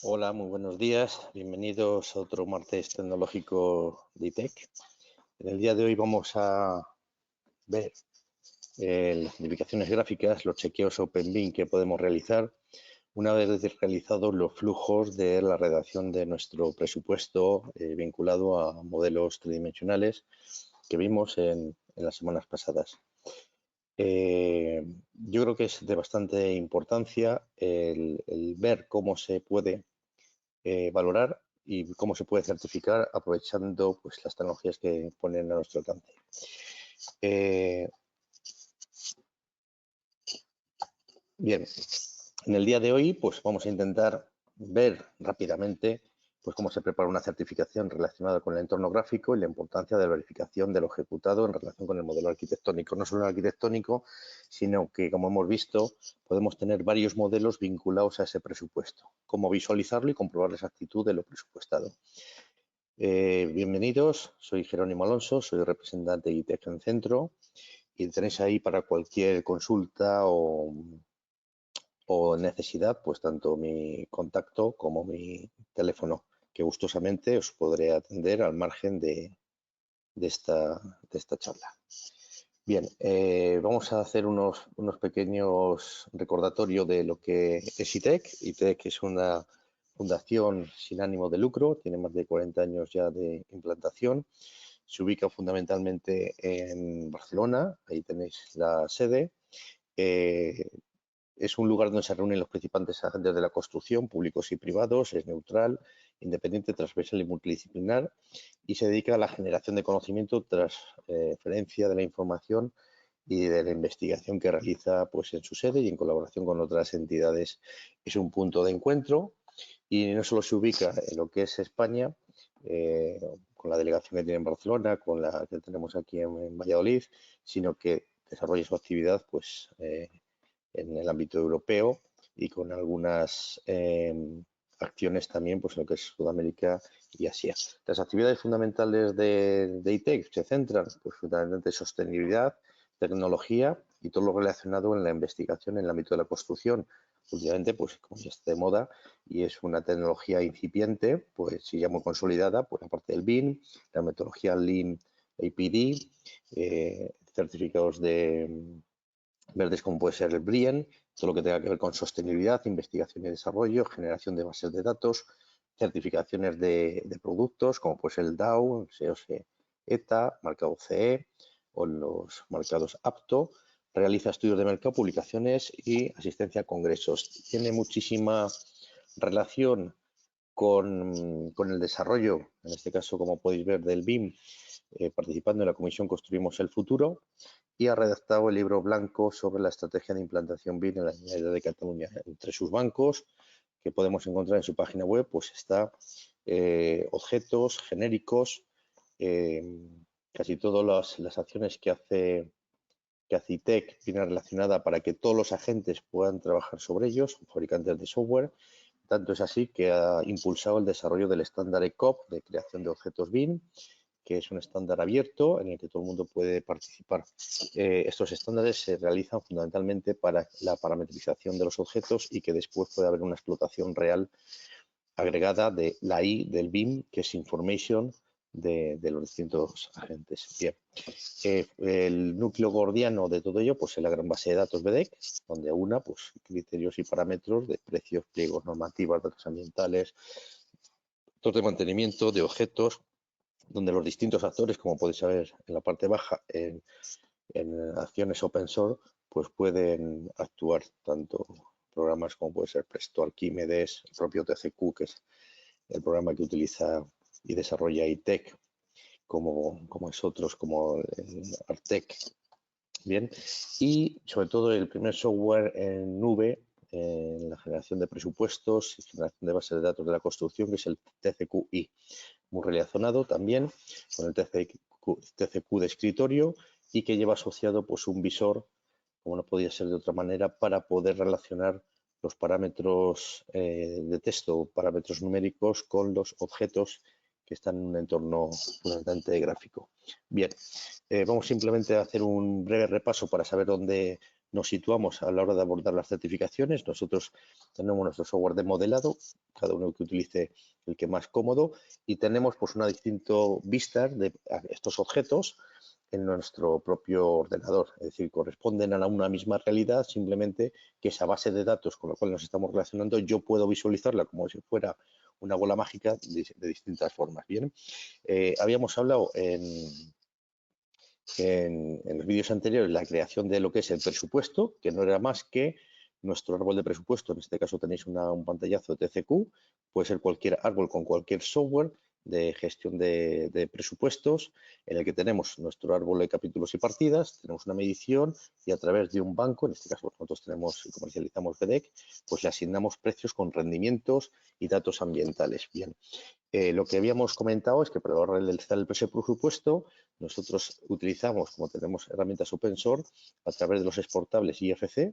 Hola, muy buenos días. Bienvenidos a otro martes tecnológico de ITEC. En el día de hoy vamos a ver las modificaciones gráficas, los chequeos OpenBIM que podemos realizar una vez realizados los flujos de la redacción de nuestro presupuesto vinculado a modelos tridimensionales que vimos en las semanas pasadas. Yo creo que es de bastante importancia el ver cómo se puede valorar y cómo se puede certificar aprovechando pues, las tecnologías que ponen a nuestro alcance. Bien, en el día de hoy pues vamos a intentar ver rápidamente pues cómo se prepara una certificación relacionada con el entorno gráfico y la importancia de la verificación de lo ejecutado en relación con el modelo arquitectónico. No solo el arquitectónico, sino que, como hemos visto, podemos tener varios modelos vinculados a ese presupuesto. Cómo visualizarlo y comprobar la exactitud de lo presupuestado. Bienvenidos, soy Jerónimo Alonso, soy representante de ITEC en Centro y tenéis ahí para cualquier consulta o necesidad, pues tanto mi contacto como mi teléfono, que gustosamente os podré atender al margen de esta charla. Bien, vamos a hacer unos pequeños recordatorios de lo que es ITEC. ITEC es una fundación sin ánimo de lucro, tiene más de 40 años ya de implantación. Se ubica fundamentalmente en Barcelona, ahí tenéis la sede. Es un lugar donde se reúnen los principales agentes de la construcción, públicos y privados, es neutral, independiente, transversal y multidisciplinar, y se dedica a la generación de conocimiento, transferencia de la información y de la investigación que realiza pues, en su sede y en colaboración con otras entidades. Es un punto de encuentro y no solo se ubica en lo que es España, con la delegación que tiene en Barcelona, con la que tenemos aquí en Valladolid, sino que desarrolla su actividad pues, en el ámbito europeo y con algunas acciones también pues, en lo que es Sudamérica y Asia. Las actividades fundamentales de ITEC se centran pues, fundamentalmente en sostenibilidad, tecnología y todo lo relacionado en la investigación en el ámbito de la construcción. Últimamente, pues como ya está de moda y es una tecnología incipiente, pues sí ya muy consolidada, pues aparte del BIM, la metodología Lean APD, certificados de verdes como puede ser el BRIEN, todo lo que tenga que ver con sostenibilidad, investigación y desarrollo, generación de bases de datos, certificaciones de productos como puede ser el DAO, el SEOC ETA, marcado CE o los marcados apto, realiza estudios de mercado, publicaciones y asistencia a congresos. Tiene muchísima relación con el desarrollo, en este caso, como podéis ver, del BIM, participando en la comisión Construimos el Futuro, y ha redactado el libro blanco sobre la estrategia de implantación BIM en la Generalidad de Cataluña. Entre sus bancos, que podemos encontrar en su página web, pues está objetos genéricos, casi todas las acciones que hace ITEC viene relacionada para que todos los agentes puedan trabajar sobre ellos, fabricantes de software. Tanto es así que ha impulsado el desarrollo del estándar ECOP de creación de objetos BIM, que es un estándar abierto en el que todo el mundo puede participar. Estos estándares se realizan fundamentalmente para la parametrización de los objetos y que después pueda haber una explotación real agregada de la I del BIM, que es Information de los distintos agentes. Bien. El núcleo gordiano de todo ello pues, es la gran base de datos BDEC, donde aúna pues, criterios y parámetros de precios, pliegos, normativas, datos ambientales, datos de mantenimiento, de objetos, donde los distintos actores, como podéis saber en la parte baja, en acciones open source, pues pueden actuar tanto programas como puede ser Presto, Arquímedes, el propio TCQ, que es el programa que utiliza y desarrolla ITEC, como es otros, como el Artec. Bien, y sobre todo el primer software en nube en la generación de presupuestos y generación de bases de datos de la construcción, que es el TCQI, muy relacionado también con el TCQ de escritorio y que lleva asociado pues un visor, como no podía ser de otra manera, para poder relacionar los parámetros de texto, parámetros numéricos con los objetos que están en un entorno fundamentalmente gráfico. Bien, vamos simplemente a hacer un breve repaso para saber dónde nos situamos a la hora de abordar las certificaciones. Nosotros tenemos nuestro software de modelado, cada uno que utilice el que más cómodo, y tenemos pues una distinta vista de estos objetos en nuestro propio ordenador, es decir, corresponden a una misma realidad, simplemente que esa base de datos con la cual nos estamos relacionando yo puedo visualizarla como si fuera una bola mágica de distintas formas. Bien, habíamos hablado en los vídeos anteriores la creación de lo que es el presupuesto, que no era más que nuestro árbol de presupuesto. En este caso tenéis un pantallazo de TCQ, puede ser cualquier árbol con cualquier software de gestión de presupuestos, en el que tenemos nuestro árbol de capítulos y partidas, tenemos una medición y a través de un banco, en este caso nosotros tenemos y comercializamos FEDEC, pues le asignamos precios con rendimientos y datos ambientales. Bien, lo que habíamos comentado es que para realizar el presupuesto nosotros utilizamos, como tenemos herramientas open source, a través de los exportables IFC,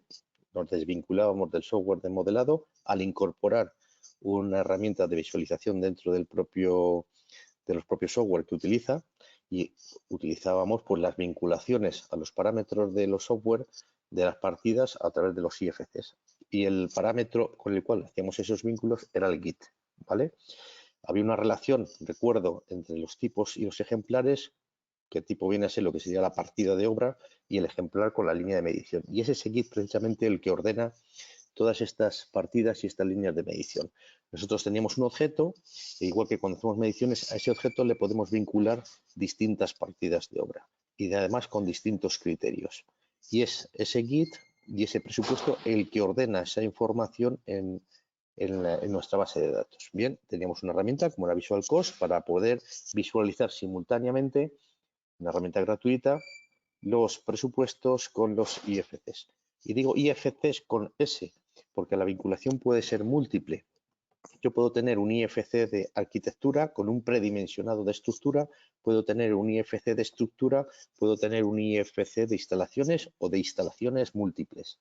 nos desvinculábamos del software de modelado al incorporar una herramienta de visualización dentro de los propios software que utiliza y utilizábamos pues las vinculaciones a los parámetros de los software de las partidas a través de los IFCs. Y el parámetro con el cual hacíamos esos vínculos era el GIT, ¿vale? Había una relación, recuerdo, entre los tipos y los ejemplares, que tipo viene a ser lo que sería la partida de obra y el ejemplar con la línea de medición. Y es ese GIT precisamente el que ordena todas estas partidas y estas líneas de medición. Nosotros teníamos un objeto, e igual que cuando hacemos mediciones, a ese objeto le podemos vincular distintas partidas de obra y además con distintos criterios. Y es ese GIT y ese presupuesto el que ordena esa información en nuestra base de datos. Bien, teníamos una herramienta como la Visual Cost para poder visualizar simultáneamente, una herramienta gratuita, los presupuestos con los IFCs. Y digo IFCs con S, porque la vinculación puede ser múltiple. Yo puedo tener un IFC de arquitectura con un predimensionado de estructura, puedo tener un IFC de estructura, puedo tener un IFC de instalaciones o de instalaciones múltiples.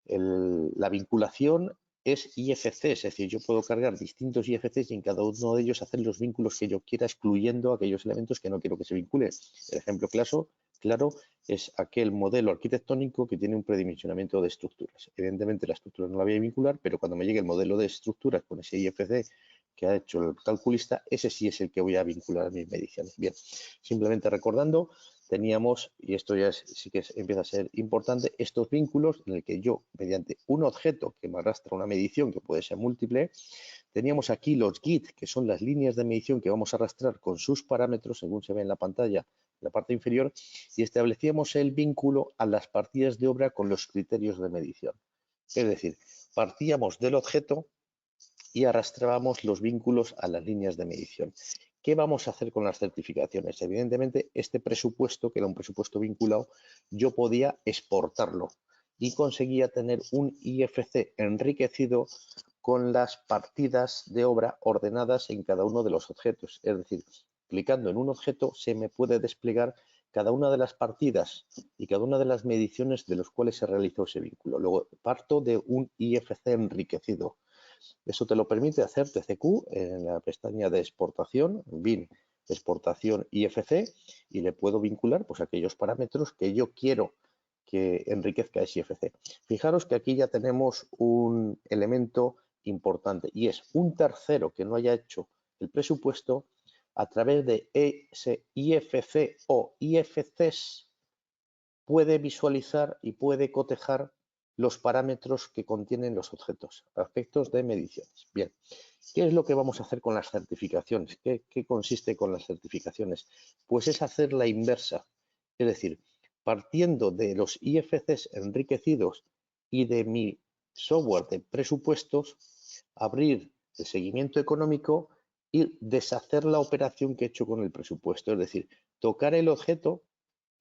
La vinculación es IFC, es decir, yo puedo cargar distintos IFCs y en cada uno de ellos hacer los vínculos que yo quiera, excluyendo aquellos elementos que no quiero que se vinculen. El ejemplo claro es aquel modelo arquitectónico que tiene un predimensionamiento de estructuras. Evidentemente la estructura no la voy a vincular, pero cuando me llegue el modelo de estructuras con ese IFC que ha hecho el calculista, ese sí es el que voy a vincular a mis mediciones. Bien, simplemente recordando, teníamos, y esto ya sí que empieza a ser importante, estos vínculos en el que yo, mediante un objeto que me arrastra una medición que puede ser múltiple, teníamos aquí los GIT, que son las líneas de medición que vamos a arrastrar con sus parámetros, según se ve en la pantalla, en la parte inferior, y establecíamos el vínculo a las partidas de obra con los criterios de medición. Es decir, partíamos del objeto y arrastrábamos los vínculos a las líneas de medición. ¿Qué vamos a hacer con las certificaciones? Evidentemente, este presupuesto, que era un presupuesto vinculado, yo podía exportarlo y conseguía tener un IFC enriquecido con las partidas de obra ordenadas en cada uno de los objetos. Es decir, clicando en un objeto se me puede desplegar cada una de las partidas y cada una de las mediciones de los cuales se realizó ese vínculo. Luego parto de un IFC enriquecido. Eso te lo permite hacer TCQ en la pestaña de exportación, bin, exportación IFC, y le puedo vincular pues aquellos parámetros que yo quiero que enriquezca ese IFC. Fijaros que aquí ya tenemos un elemento importante y es un tercero que no haya hecho el presupuesto a través de ese IFC o IFCs puede visualizar y puede cotejar los parámetros que contienen los objetos, aspectos de mediciones. Bien, ¿qué es lo que vamos a hacer con las certificaciones? ¿Qué consiste con las certificaciones? Pues es hacer la inversa, es decir, partiendo de los IFCs enriquecidos y de mi software de presupuestos, abrir el seguimiento económico y deshacer la operación que he hecho con el presupuesto, es decir, tocar el objeto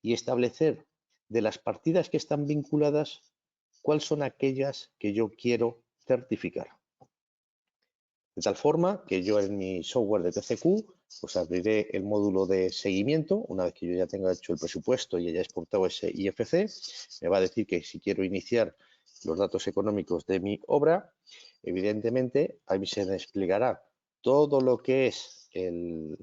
y establecer de las partidas que están vinculadas cuáles son aquellas que yo quiero certificar. De tal forma que yo en mi software de TCQ pues abriré el módulo de seguimiento. Una vez que yo ya tenga hecho el presupuesto y haya exportado ese IFC, me va a decir que si quiero iniciar los datos económicos de mi obra, evidentemente ahí se desplegará todo lo que es el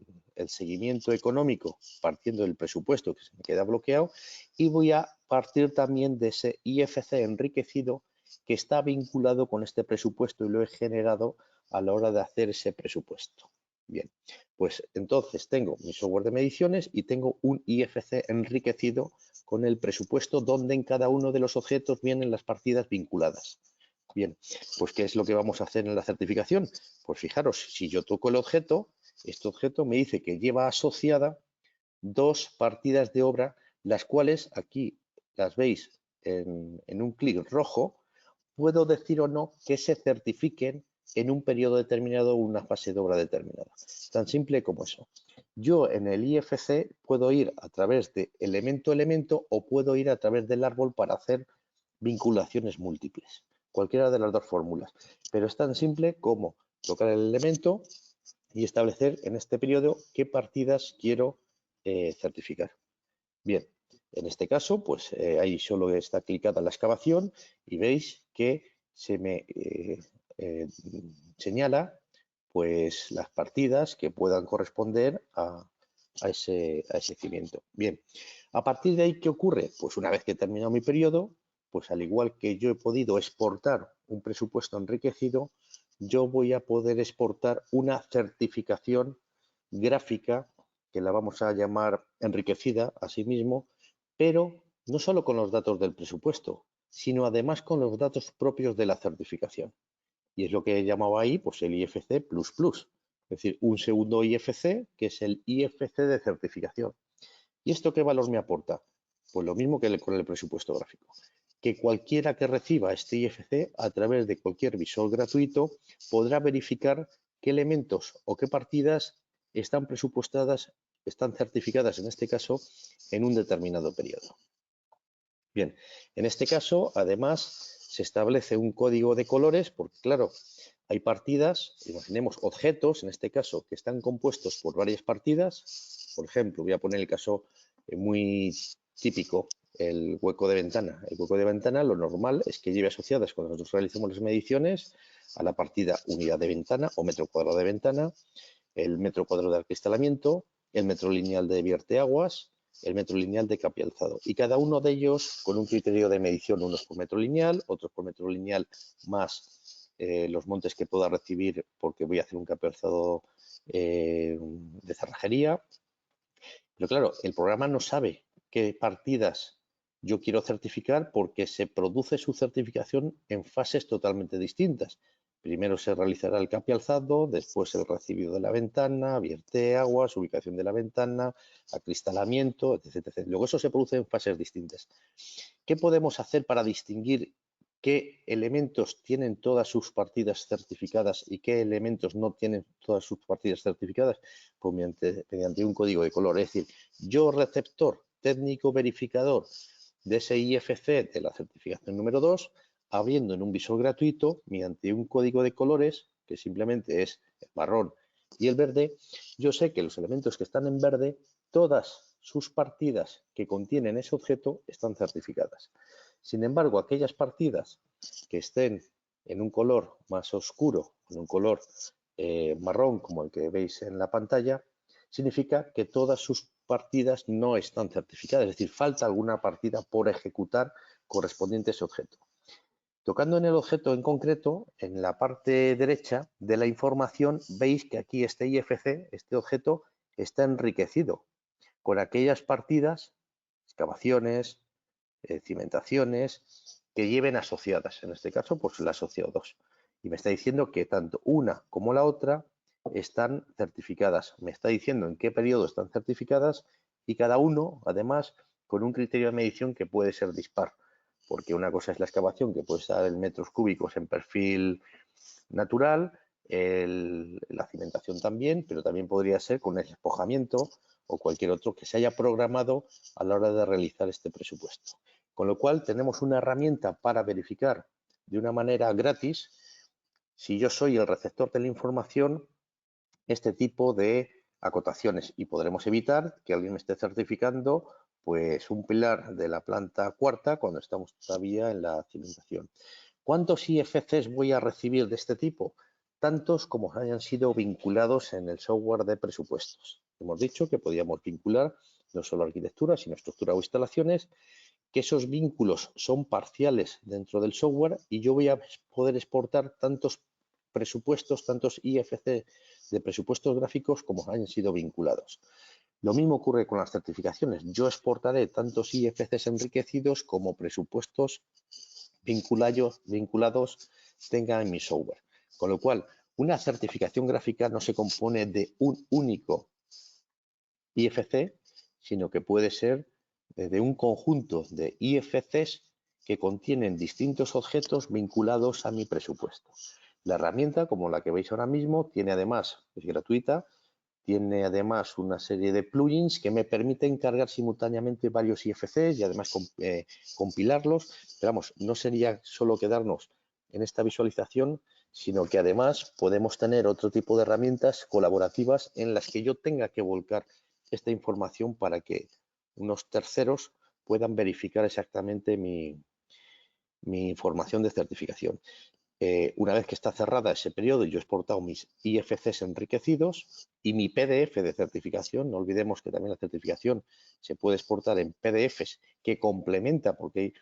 seguimiento económico partiendo del presupuesto que se me queda bloqueado y voy a partir también de ese IFC enriquecido que está vinculado con este presupuesto y lo he generado a la hora de hacer ese presupuesto. Bien, pues entonces tengo mi software de mediciones y tengo un IFC enriquecido con el presupuesto donde en cada uno de los objetos vienen las partidas vinculadas. Bien, pues ¿qué es lo que vamos a hacer en la certificación? Pues fijaros, si yo toco el objeto, este objeto me dice que lleva asociada 2 partidas de obra, las cuales aquí las veis en un clic rojo, puedo decir o no que se certifiquen en un periodo determinado o una fase de obra determinada. Tan simple como eso. Yo en el IFC puedo ir a través de elemento a elemento o puedo ir a través del árbol para hacer vinculaciones múltiples. Cualquiera de las dos fórmulas. Pero es tan simple como tocar el elemento y establecer en este periodo qué partidas quiero certificar. Bien, en este caso, pues ahí solo está clicada la excavación y veis que se me señala pues las partidas que puedan corresponder a ese cimiento. Bien, a partir de ahí, ¿qué ocurre? Pues una vez que he terminado mi periodo, pues al igual que yo he podido exportar un presupuesto enriquecido, yo voy a poder exportar una certificación gráfica que la vamos a llamar enriquecida asimismo, pero no solo con los datos del presupuesto, sino además con los datos propios de la certificación. Y es lo que he llamado ahí pues el IFC++, es decir, un segundo IFC que es el IFC de certificación. ¿Y esto qué valor me aporta? Pues lo mismo que con el presupuesto gráfico, que cualquiera que reciba este IFC a través de cualquier visor gratuito podrá verificar qué elementos o qué partidas están presupuestadas, están certificadas en este caso, en un determinado periodo. Bien, en este caso, además, se establece un código de colores porque, claro, hay partidas, imaginemos objetos, en este caso, que están compuestos por varias partidas. Por ejemplo, voy a poner el caso muy típico, el hueco de ventana. El hueco de ventana, lo normal es que lleve asociadas, cuando nosotros realizamos las mediciones, a la partida unidad de ventana o metro cuadrado de ventana, el metro cuadrado de acristalamiento, el metro lineal de vierteaguas, el metro lineal de capi alzado. Y cada uno de ellos con un criterio de medición, unos por metro lineal, otros por metro lineal más los montes que pueda recibir porque voy a hacer un capi alzado de cerrajería. Pero claro, el programa no sabe qué partidas yo quiero certificar porque se produce su certificación en fases totalmente distintas. Primero se realizará el capi alzado, después el recibido de la ventana, vierte aguas, ubicación de la ventana, acristalamiento, etc, etc. Luego eso se produce en fases distintas. ¿Qué podemos hacer para distinguir qué elementos tienen todas sus partidas certificadas y qué elementos no tienen todas sus partidas certificadas? Pues mediante un código de color. Es decir, yo receptor técnico verificador de ese IFC de la certificación número 2, abriendo en un visor gratuito, mediante un código de colores, que simplemente es el marrón y el verde, yo sé que los elementos que están en verde, todas sus partidas que contienen ese objeto están certificadas. Sin embargo, aquellas partidas que estén en un color más oscuro, en un color marrón como el que veis en la pantalla, significa que todas sus partidas no están certificadas, es decir, falta alguna partida por ejecutar correspondiente a ese objeto. Tocando en el objeto en concreto, en la parte derecha de la información veis que aquí este IFC, este objeto, está enriquecido con aquellas partidas, excavaciones, cimentaciones que lleven asociadas. En este caso, pues la asocio 2. Y me está diciendo que tanto una como la otra están certificadas. Me está diciendo en qué periodo están certificadas y cada uno, además, con un criterio de medición que puede ser dispar. Porque una cosa es la excavación, que puede estar en metros cúbicos en perfil natural, la cimentación también, pero también podría ser con el despojamiento o cualquier otro que se haya programado a la hora de realizar este presupuesto. Con lo cual tenemos una herramienta para verificar de una manera gratis, si yo soy el receptor de la información, este tipo de acotaciones y podremos evitar que alguien me esté certificando pues un pilar de la planta cuarta cuando estamos todavía en la cimentación. ¿Cuántos IFCs voy a recibir de este tipo? Tantos como hayan sido vinculados en el software de presupuestos. Hemos dicho que podíamos vincular no solo arquitectura, sino estructura o instalaciones, que esos vínculos son parciales dentro del software y yo voy a poder exportar tantos presupuestos, tantos IFC de presupuestos gráficos como hayan sido vinculados. Lo mismo ocurre con las certificaciones. Yo exportaré tantos IFCs enriquecidos como presupuestos vinculados tenga en mi software. Con lo cual, una certificación gráfica no se compone de un único IFC, sino que puede ser de un conjunto de IFCs que contienen distintos objetos vinculados a mi presupuesto. La herramienta, como la que veis ahora mismo, tiene además, es gratuita, tiene además una serie de plugins que me permiten cargar simultáneamente varios IFCs y además compilarlos. Pero vamos, no sería solo quedarnos en esta visualización, sino que además podemos tener otro tipo de herramientas colaborativas en las que yo tenga que volcar esta información para que unos terceros puedan verificar exactamente mi información de certificación. Una vez que está cerrada ese periodo, yo he exportado mis IFCs enriquecidos y mi PDF de certificación. No olvidemos que también la certificación se puede exportar en PDFs que complementa, porque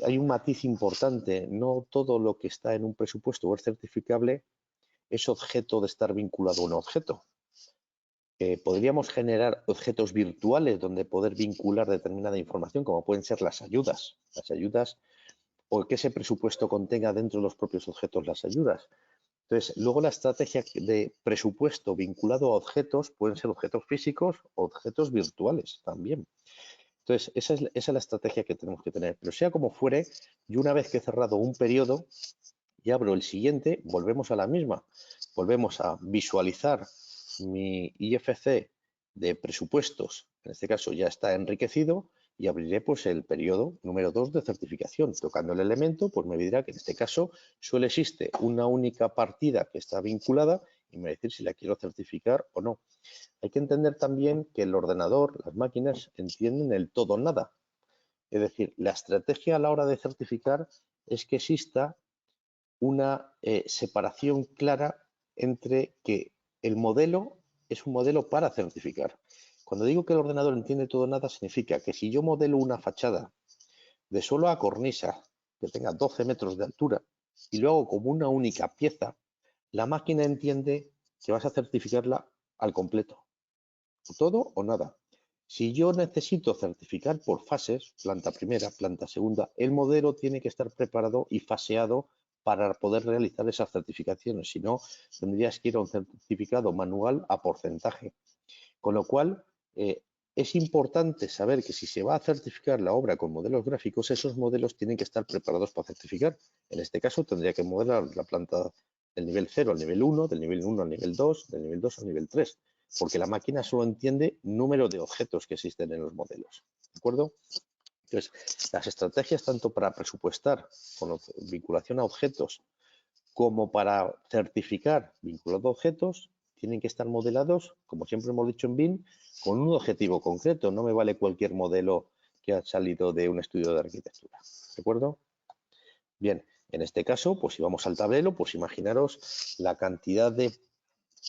hay un matiz importante. No todo lo que está en un presupuesto o es certificable es objeto de estar vinculado a un objeto. Podríamos generar objetos virtuales donde poder vincular determinada información, como pueden ser las ayudas. Las ayudas o que ese presupuesto contenga dentro de los propios objetos las ayudas. Entonces, luego la estrategia de presupuesto vinculado a objetos pueden ser objetos físicos o objetos virtuales también. Entonces, esa es la estrategia que tenemos que tener. Pero sea como fuere, yo una vez que he cerrado un periodo y abro el siguiente, volvemos a la misma. Volvemos a visualizar mi IFC de presupuestos, en este caso ya está enriquecido, y abriré pues el periodo número 2 de certificación. Tocando el elemento, pues me dirá que en este caso solo existe una única partida que está vinculada y me va a decir si la quiero certificar o no. Hay que entender también que el ordenador, las máquinas, entienden el todo o nada. Es decir, la estrategia a la hora de certificar es que exista una separación clara entre que el modelo es un modelo para certificar. Cuando digo que el ordenador entiende todo o nada, significa que si yo modelo una fachada de suelo a cornisa que tenga 12 metros de altura y lo hago como una única pieza, la máquina entiende que vas a certificarla al completo. Todo o nada. Si yo necesito certificar por fases, planta primera, planta segunda, el modelo tiene que estar preparado y faseado para poder realizar esas certificaciones. Si no, tendrías que ir a un certificado manual a porcentaje. Con lo cual, es importante saber que si se va a certificar la obra con modelos gráficos, esos modelos tienen que estar preparados para certificar. En este caso, tendría que modelar la planta del nivel 0 al nivel 1, del nivel 1 al nivel 2, del nivel 2 al nivel 3, porque la máquina solo entiende número de objetos que existen en los modelos. ¿De acuerdo? Entonces, las estrategias tanto para presupuestar con vinculación a objetos como para certificar vinculado a objetos tienen que estar modelados, como siempre hemos dicho en BIM, con un objetivo concreto. No me vale cualquier modelo que ha salido de un estudio de arquitectura. ¿De acuerdo? Bien, en este caso, pues si vamos al tablero, pues imaginaros la cantidad de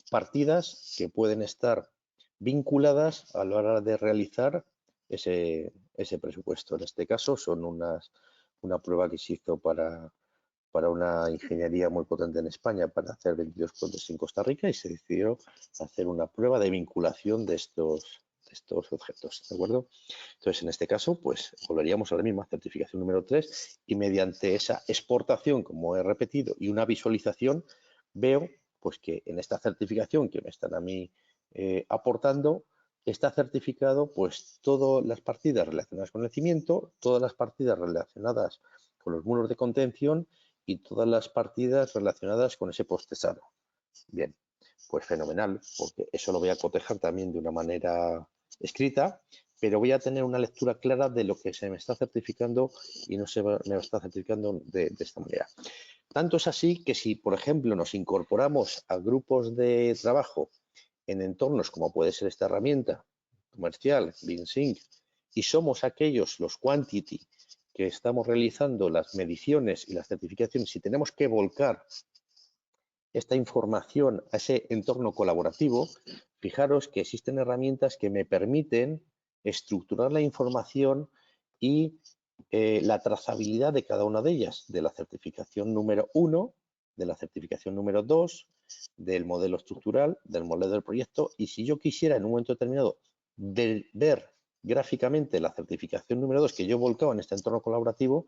partidas que pueden estar vinculadas a la hora de realizar ese presupuesto. En este caso son una prueba que se hizo para una ingeniería muy potente en España para hacer 22 puentes en Costa Rica y se decidió hacer una prueba de vinculación de estos objetos, ¿de acuerdo? Entonces, en este caso, pues volveríamos a la misma certificación número 3 y mediante esa exportación, como he repetido, y una visualización, veo pues que en esta certificación que me están a mí aportando, está certificado pues todas las partidas relacionadas con el cimiento, todas las partidas relacionadas con los muros de contención y todas las partidas relacionadas con ese postesado. Bien, pues fenomenal, porque eso lo voy a cotejar también de una manera escrita, pero voy a tener una lectura clara de lo que se me está certificando y no se me está certificando de esta manera. Tanto es así que si, por ejemplo, nos incorporamos a grupos de trabajo en entornos como puede ser esta herramienta comercial, BIMsync, y somos aquellos, los quantity, que estamos realizando las mediciones y las certificaciones y tenemos que volcar esta información a ese entorno colaborativo, fijaros que existen herramientas que me permiten estructurar la información y la trazabilidad de cada una de ellas, de la certificación número 1, de la certificación número 2, del modelo estructural, del modelo del proyecto, y si yo quisiera en un momento determinado ver gráficamente la certificación número 2 que yo volcaba en este entorno colaborativo,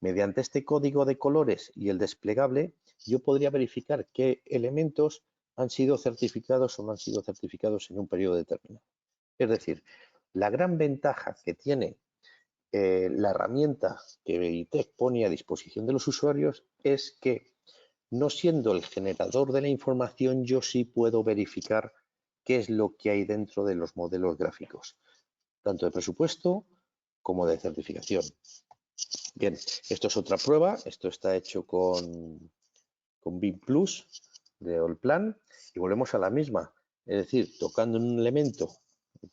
mediante este código de colores y el desplegable, yo podría verificar qué elementos han sido certificados o no han sido certificados en un periodo determinado. Es decir, la gran ventaja que tiene la herramienta que BITEC pone a disposición de los usuarios es que, no siendo el generador de la información, yo sí puedo verificar qué es lo que hay dentro de los modelos gráficos, tanto de presupuesto como de certificación. Bien, esto es otra prueba, esto está hecho con BIM Plus de Allplan y volvemos a la misma, es decir, tocando en un elemento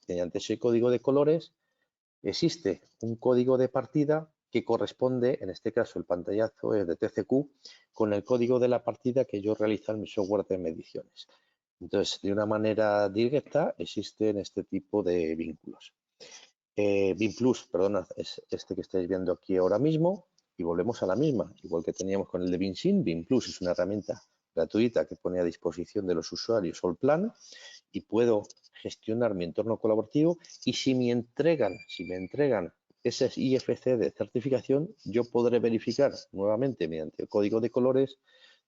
mediante ese código de colores, existe un código de partida que corresponde, en este caso el pantallazo es de TCQ, con el código de la partida que yo realizo en mi software de mediciones. Entonces, de una manera directa existen este tipo de vínculos. BIM Plus, perdona, es este que estáis viendo aquí ahora mismo y volvemos a la misma, igual que teníamos con el de BIMSIM. BIM Plus es una herramienta gratuita que pone a disposición de los usuarios Allplan y puedo gestionar mi entorno colaborativo y si me entregan ese IFC de certificación, yo podré verificar nuevamente mediante el código de colores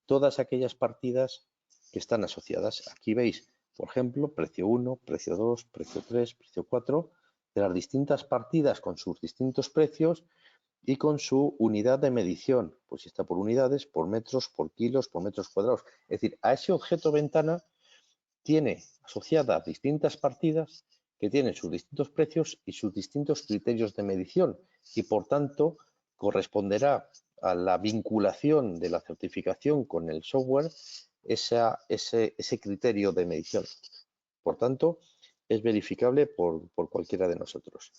todas aquellas partidas que están asociadas. Aquí veis, por ejemplo, precio 1, precio 2, precio 3, precio 4, de las distintas partidas con sus distintos precios y con su unidad de medición, pues si está por unidades, por metros, por kilos, por metros cuadrados. Es decir, a ese objeto ventana tiene asociadas distintas partidas que tienen sus distintos precios y sus distintos criterios de medición y, por tanto, corresponderá a la vinculación de la certificación con el software ese criterio de medición. Por tanto, es verificable por cualquiera de nosotros.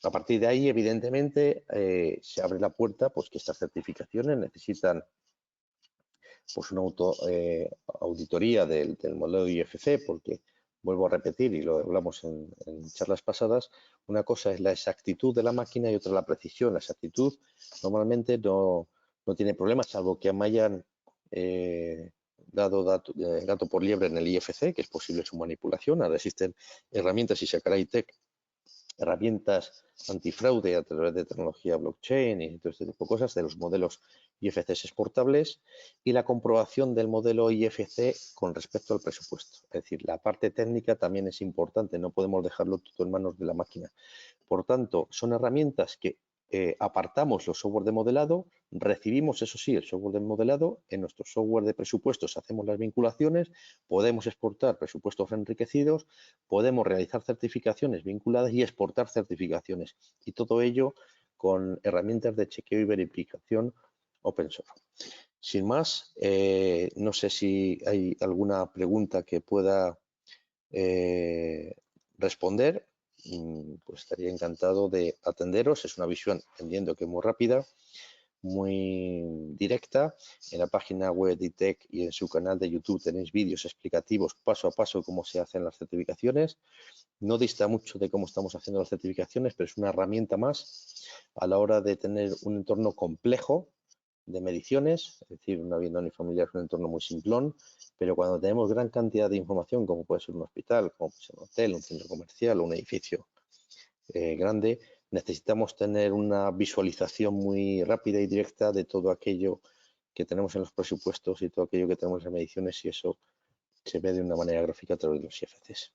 A partir de ahí, evidentemente, se abre la puerta pues, que estas certificaciones necesitan pues una auditoría del modelo IFC, porque vuelvo a repetir y lo hablamos en charlas pasadas, una cosa es la exactitud de la máquina y otra la precisión. La exactitud normalmente no tiene problemas, salvo que me hayan dado gato por liebre en el IFC, que es posible su manipulación. Ahora existen herramientas y sacará ITEC herramientas antifraude a través de tecnología blockchain y todo este tipo de cosas, de los modelos IFCs exportables y la comprobación del modelo IFC con respecto al presupuesto. Es decir, la parte técnica también es importante, no podemos dejarlo todo en manos de la máquina. Por tanto, son herramientas que apartamos los software de modelado, recibimos, eso sí, el software de modelado, en nuestro software de presupuestos hacemos las vinculaciones, podemos exportar presupuestos enriquecidos, podemos realizar certificaciones vinculadas y exportar certificaciones. Y todo ello con herramientas de chequeo y verificación open source. Sin más, no sé si hay alguna pregunta que pueda responder. Pues estaría encantado de atenderos. Es una visión, entiendo que muy rápida, muy directa. En la página web de ITEC y en su canal de YouTube tenéis vídeos explicativos paso a paso cómo se hacen las certificaciones. No dista mucho de cómo estamos haciendo las certificaciones, pero es una herramienta más a la hora de tener un entorno complejo de mediciones, es decir, una vivienda unifamiliar es un entorno muy simplón, pero cuando tenemos gran cantidad de información, como puede ser un hospital, como puede ser un hotel, un centro comercial o un edificio grande, necesitamos tener una visualización muy rápida y directa de todo aquello que tenemos en los presupuestos y todo aquello que tenemos en las mediciones, y eso se ve de una manera gráfica a través de los IFCs.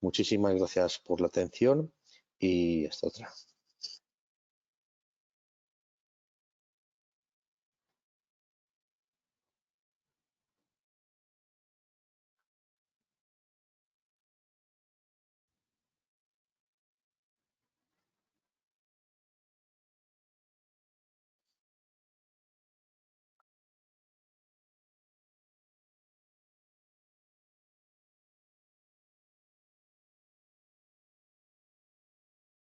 Muchísimas gracias por la atención y hasta otra.